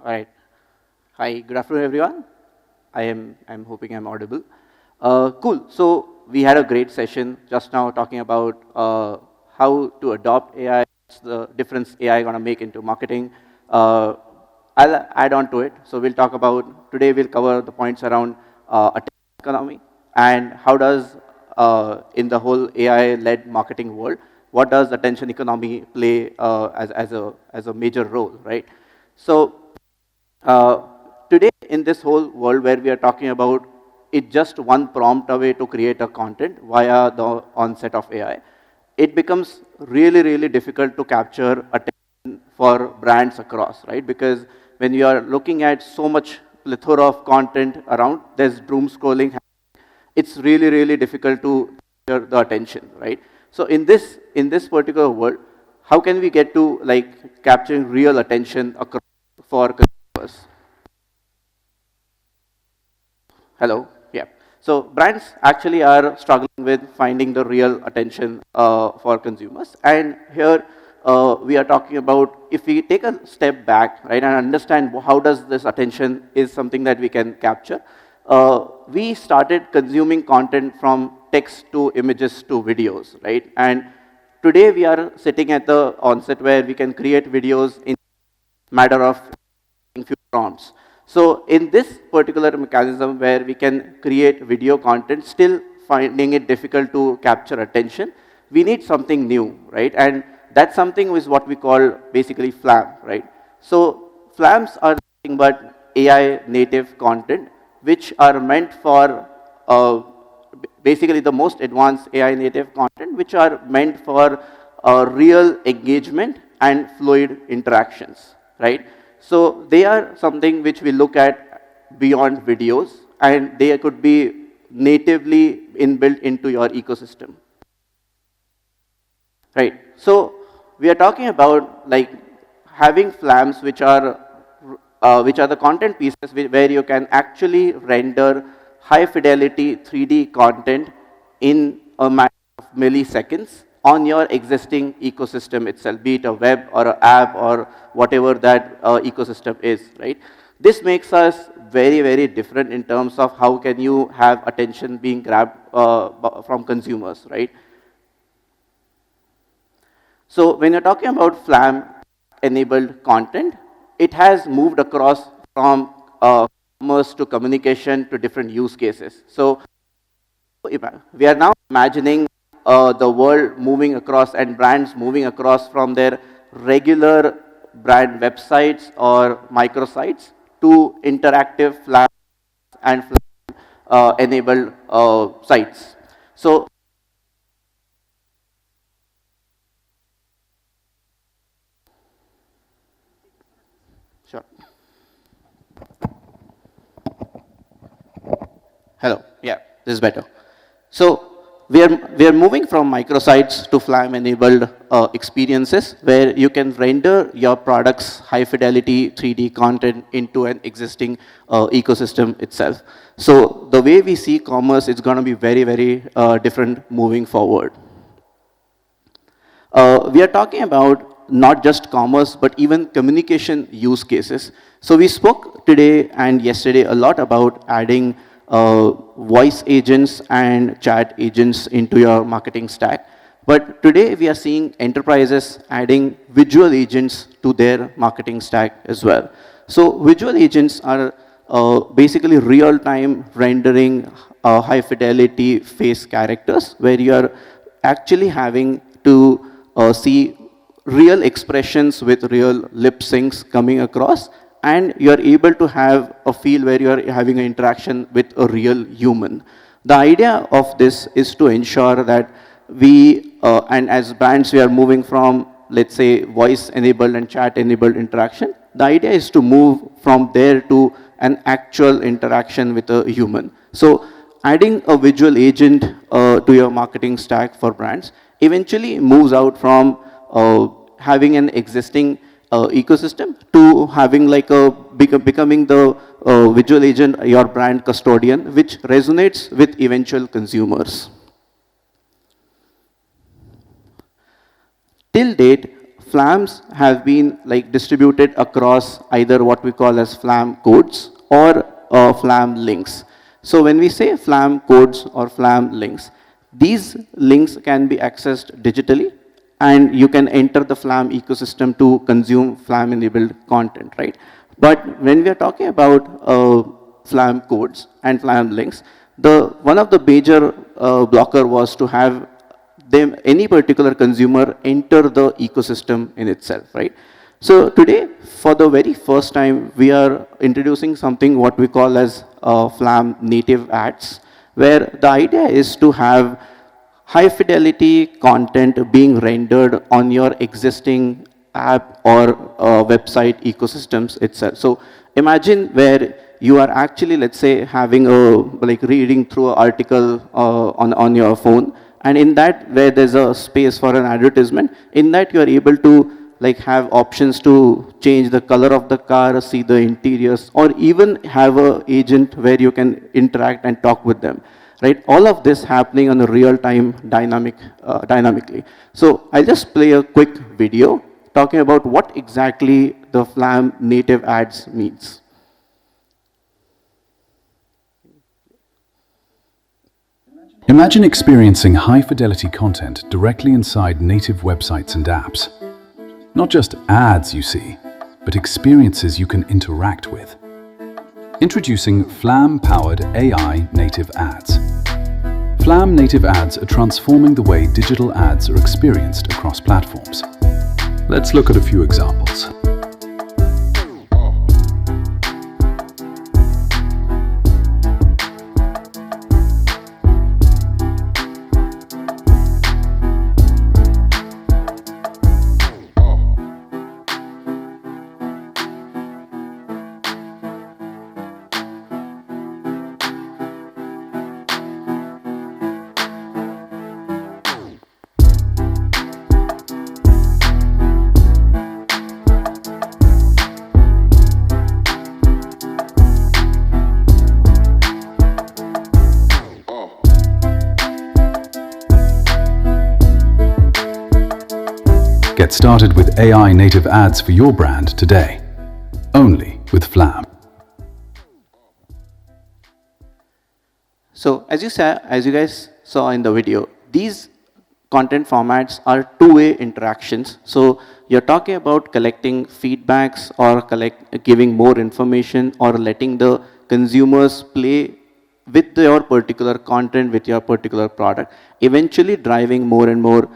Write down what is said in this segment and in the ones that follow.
All right. Hi, good afternoon, everyone. I'm hoping I'm audible. Cool. So we had a great session just now talking about how to adopt AI, what's the difference AI gonna make into marketing. Uh, I'll add on to it. So we'll talk about, today we'll cover the points around attention economy and how does, in the whole AI-led marketing world, what does attention economy play as a major role, right? So uh, today, in this whole world where we are talking about it just one prompt away to create a content via the onset of AI, it becomes really, really difficult to capture attention for brands across, right? Because when you are looking at so much plethora of content around, there's doom scrolling, it's really, really difficult to capture the attention, right? So in this particular world, how can we get to like capturing real attention across for consumers? Hello, yeah. So brands actually are struggling with finding the real attention for consumers, and here we are talking about if we take a step back, right, and understand how does this attention is something that we can capture. We started consuming content from text to images to videos, right, and today we are sitting at the onset where we can create videos in matter of few prompts. So in this particular mechanism where we can create video content, still finding it difficult to capture attention, we need something new, right? And that something is what we call basically FLAM, right? So FLAMs are nothing but AI native content, which are meant for basically the most advanced AI native content, which are meant for real engagement and fluid interactions, right? So they are something which we look at beyond videos, and they could be natively inbuilt into your ecosystem, right? So we are talking about like having FLAMs, which are the content pieces where you can actually render high fidelity 3D content in a matter of milliseconds on your existing ecosystem itself, be it a web or an app or whatever that ecosystem is, right? This makes us very, very different in terms of how can you have attention being grabbed from consumers, right? So when you're talking about FLAM-enabled content, it has moved across from commerce to communication to different use cases. So we are now imagining the world moving across and brands moving across from their regular brand websites or microsites to interactive FLAM and FLAM enabled sites. So sure. Hello. Yeah, this is better. So we are moving from microsites to FLAM-enabled experiences where you can render your product's high-fidelity 3D content into an existing ecosystem itself. So the way we see commerce is going to be very, very different moving forward. We are talking about not just commerce, but even communication use cases. So we spoke today and yesterday a lot about adding voice agents and chat agents into your marketing stack. But today we are seeing enterprises adding visual agents to their marketing stack as well. So visual agents are basically real-time rendering high-fidelity face characters where you are actually having to see real expressions with real lip syncs coming across, and you're able to have a feel where you're having an interaction with a real human. The idea of this is to ensure that and as brands, we are moving from, let's say, voice-enabled and chat-enabled interaction. The idea is to move from there to an actual interaction with a human. So adding a visual agent to your marketing stack for brands eventually moves out from having an existing ecosystem to having like becoming the visual agent, your brand custodian, which resonates with eventual consumers. Till date, FLAMs have been like distributed across either what we call as FLAM codes or FLAM links. So when we say FLAM codes or FLAM links, these links can be accessed digitally, and you can enter the FLAM ecosystem to consume FLAM-enabled content, right? But when we are talking about FLAM codes and FLAM links, one of the major blocker was to have any particular consumer enter the ecosystem in itself, right? So today, for the very first time, we are introducing something what we call as FLAM native ads, where the idea is to have high fidelity content being rendered on your existing app or website ecosystems itself. So imagine where you are actually, let's say, having like reading through an article on your phone, and in that, where there's a space for an advertisement, in that you are able to like have options to change the color of the car, see the interiors, or even have an agent where you can interact and talk with them, right? All of this happening on a real-time dynamically. So I'll just play a quick video talking about what exactly the FLAM native ads means. Imagine experiencing high-fidelity content directly inside native websites and apps. Not just ads you see, but experiences you can interact with. Introducing FLAM-powered AI native ads. FLAM native ads are transforming the way digital ads are experienced across platforms. Let's look at a few examples. Get started with AI native ads for your brand today, only with FLAM. So as you guys saw in the video, these content formats are two-way interactions. So you're talking about collecting feedbacks or giving more information or letting the consumers play with your particular content, with your particular product, eventually driving more and more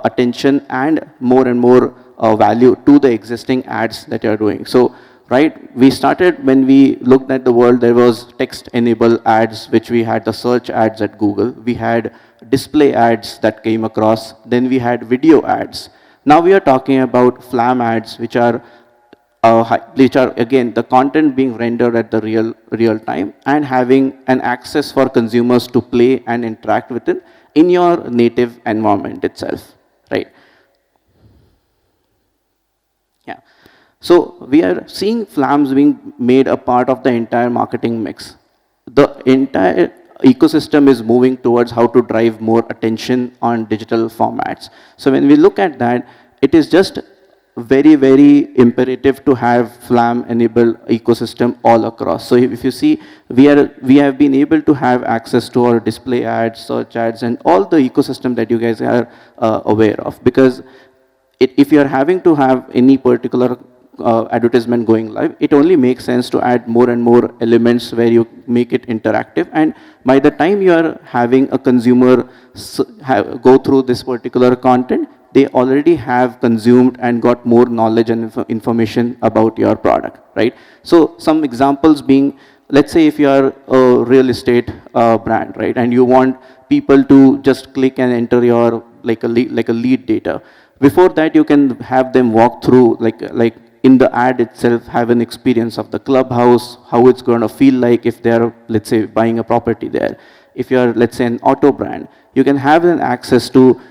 attention and more value to the existing ads that you're doing. So, right, we started when we looked at the world, there was text-enabled ads, which we had the search ads at Google. We had display ads that came across. Then we had video ads. Now we are talking about FLAM ads, which are again the content being rendered at the real time and having an access for consumers to play and interact with it in your native environment itself, right? Yeah. So we are seeing FLAMs being made a part of the entire marketing mix. The entire ecosystem is moving towards how to drive more attention on digital formats. So when we look at that, it is just very imperative to have FLAM-enabled ecosystem all across. So if you see, we have been able to have access to our display ads, search ads, and all the ecosystem that you guys are aware of. Because if you are having to have any particular advertisement going live, it only makes sense to add more and more elements where you make it interactive. And by the time you are having a consumer go through this particular content, they already have consumed and got more knowledge and information about your product, right? So some examples being, let's say if you are a real estate brand, right, and you want people to just click and enter your like a lead data. Before that, you can have them walk through like in the ad itself, have an experience of the clubhouse, how it's going to feel like if they're, let's say, buying a property there. If you're, let's say, an auto brand, you can have an access to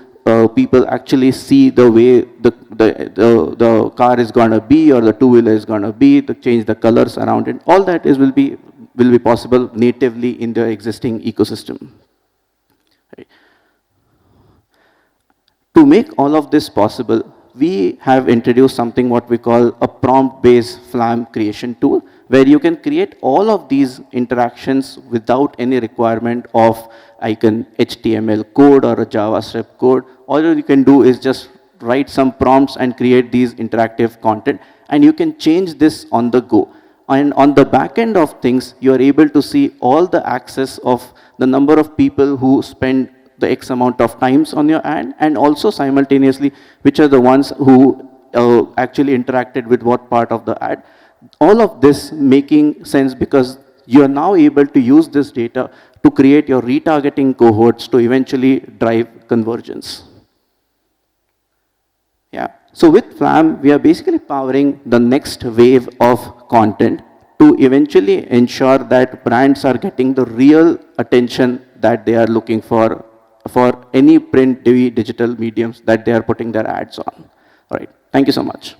people actually see the way the car is going to be or the two-wheeler is going to be, to change the colors around it. All that will be possible natively in the existing ecosystem. Right. To make all of this possible, we have introduced something what we call a prompt-based FLAM creation tool, where you can create all of these interactions without any requirement of HTML code or a JavaScript code. All you can do is just write some prompts and create these interactive content, and you can change this on the go. And on the back end of things, you are able to see all the access of the number of people who spend the X amount of times on your ad, and also simultaneously, which are the ones who actually interacted with what part of the ad. All of this making sense because you are now able to use this data to create your retargeting cohorts to eventually drive convergence. Yeah. So with FLAM, we are basically powering the next wave of content to eventually ensure that brands are getting the real attention that they are looking for any print, digital mediums that they are putting their ads on. All right. Thank you so much.